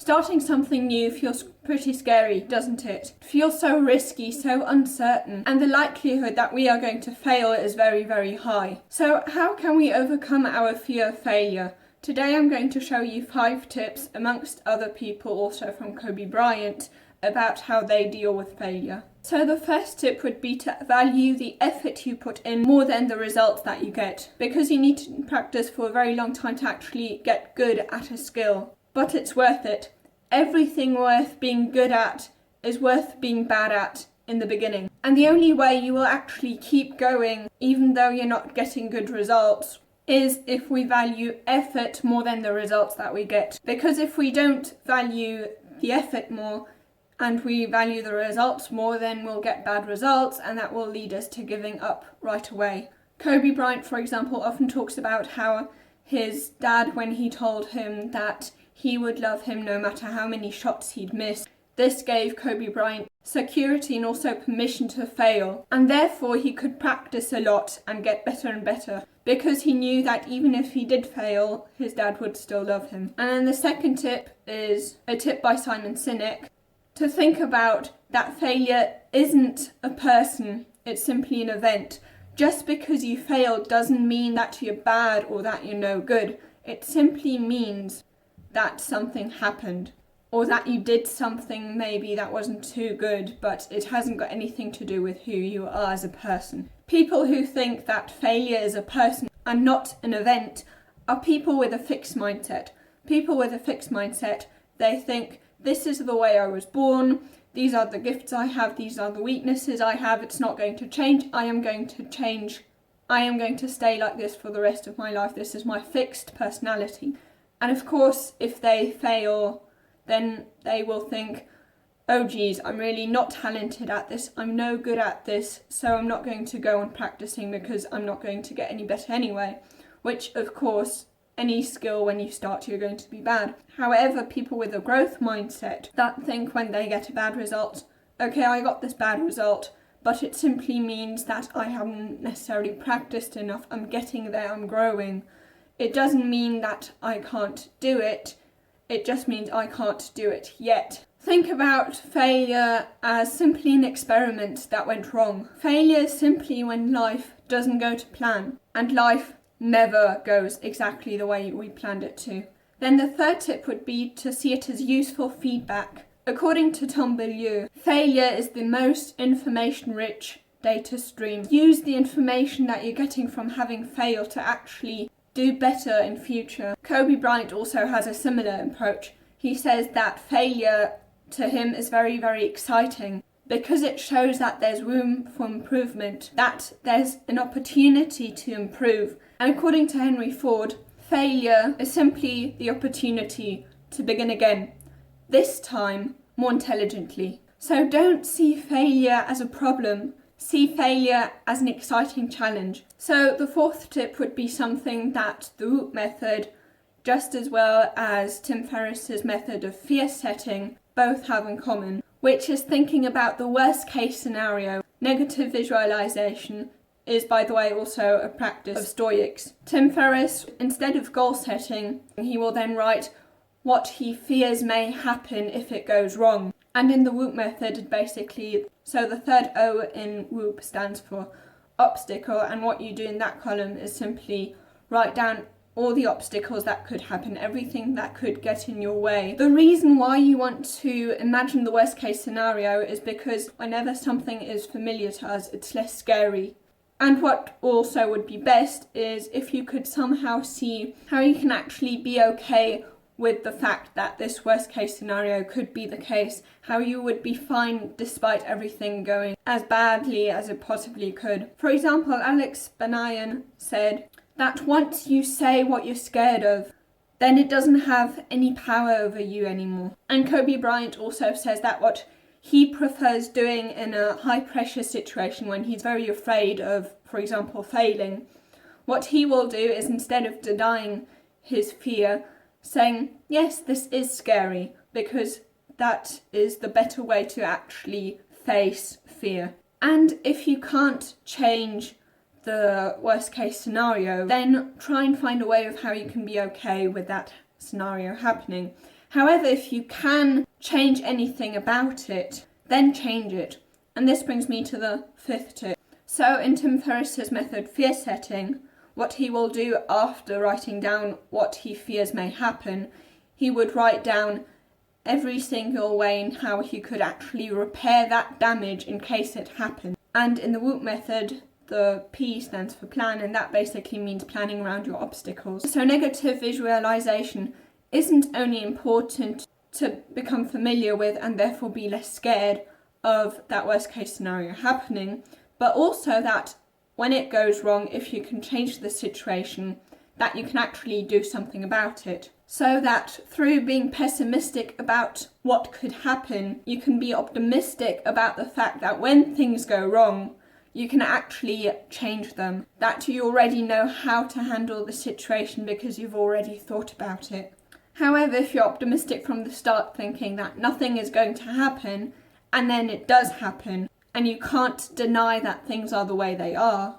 Starting something new feels pretty scary, doesn't it? It feels so risky, so uncertain, and the likelihood that we are going to fail is very, very high. So how can we overcome our fear of failure? Today I'm going to show you 5 tips, amongst other people also from Kobe Bryant, about how they deal with failure. So the first tip would be to value the effort you put in more than the results that you get, because you need to practice for a very long time to actually get good at a skill. But it's worth it. Everything worth being good at is worth being bad at in the beginning. And the only way you will actually keep going, even though you're not getting good results, is if we value effort more than the results that we get. Because if we don't value the effort more and we value the results more, then we'll get bad results, and that will lead us to giving up right away. Kobe Bryant, for example, often talks about how his dad, when he told him that he would love him no matter how many shots he'd miss, this gave Kobe Bryant security and also permission to fail, and therefore he could practice a lot and get better and better, because he knew that even if he did fail, his dad would still love him. And then the second tip is a tip by Simon Sinek, to think about that failure isn't a person, it's simply an event. Just because you failed doesn't mean that you're bad or that you're no good. It simply means that something happened, or that you did something maybe that wasn't too good, but it hasn't got anything to do with who you are as a person. People who think that failure is a person and not an event are people with a fixed mindset. People with a fixed mindset, they think, this is the way I was born, these are the gifts I have, these are the weaknesses I have, it's not going to change, I am going to change, I am going to stay like this for the rest of my life, this is my fixed personality. And of course, if they fail, then they will think, oh geez, I'm really not talented at this, I'm no good at this, so I'm not going to go on practicing because I'm not going to get any better anyway. Which, of course, any skill when you start, you're going to be bad. However, people with a growth mindset that think when they get a bad result, okay, I got this bad result, but it simply means that I haven't necessarily practiced enough, I'm getting there, I'm growing. It doesn't mean that I can't do it, it just means I can't do it yet. Think about failure as simply an experiment that went wrong. Failure is simply when life doesn't go to plan, and life never goes exactly the way we planned it to. Then the third tip would be to see it as useful feedback. According to Tom Bilyeu, failure is the most information-rich data stream. Use the information that you're getting from having failed to actually do better in future. Kobe Bryant also has a similar approach. He says that failure to him is very, very exciting because it shows that there's room for improvement, that there's an opportunity to improve. And according to Henry Ford, failure is simply the opportunity to begin again, this time more intelligently. So don't see failure as a problem. See failure as an exciting challenge. So the fourth tip would be something that the Whoop method, just as well as Tim Ferriss's method of fear setting, both have in common, which is thinking about the worst case scenario. Negative visualization is, by the way, also a practice of Stoics. Tim Ferriss, instead of goal setting, he will then write what he fears may happen if it goes wrong. And in the Whoop method, basically, so the third O in Whoop stands for obstacle, and what you do in that column is simply write down all the obstacles that could happen, everything that could get in your way. The reason why you want to imagine the worst case scenario is because whenever something is familiar to us, it's less scary. And what also would be best is if you could somehow see how you can actually be okay with the fact that this worst case scenario could be the case, how you would be fine despite everything going as badly as it possibly could. For example, Alex Banayan said that once you say what you're scared of, then it doesn't have any power over you anymore. And Kobe Bryant also says that what he prefers doing in a high pressure situation when he's very afraid of, for example, failing, what he will do is, instead of denying his fear, saying, yes, this is scary, because that is the better way to actually face fear. And if you can't change the worst case scenario, then try and find a way of how you can be okay with that scenario happening. However, if you can change anything about it, then change it. And this brings me to the 5th tip. So in Tim Ferriss's method, fear setting, what he will do after writing down what he fears may happen, he would write down every single way in how he could actually repair that damage in case it happened. And in the Whoop method, the P stands for plan, and that basically means planning around your obstacles. So negative visualization isn't only important to become familiar with and therefore be less scared of that worst case scenario happening, but also that when it goes wrong, if you can change the situation, that you can actually do something about it. So that through being pessimistic about what could happen, you can be optimistic about the fact that when things go wrong, you can actually change them. That you already know how to handle the situation because you've already thought about it. However, if you're optimistic from the start, thinking that nothing is going to happen, and then it does happen, and you can't deny that things are the way they are,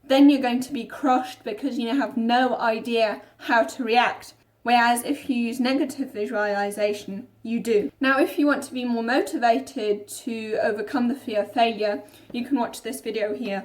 then you're going to be crushed because you have no idea how to react. Whereas if you use negative visualization, you do. Now, if you want to be more motivated to overcome the fear of failure, you can watch this video here.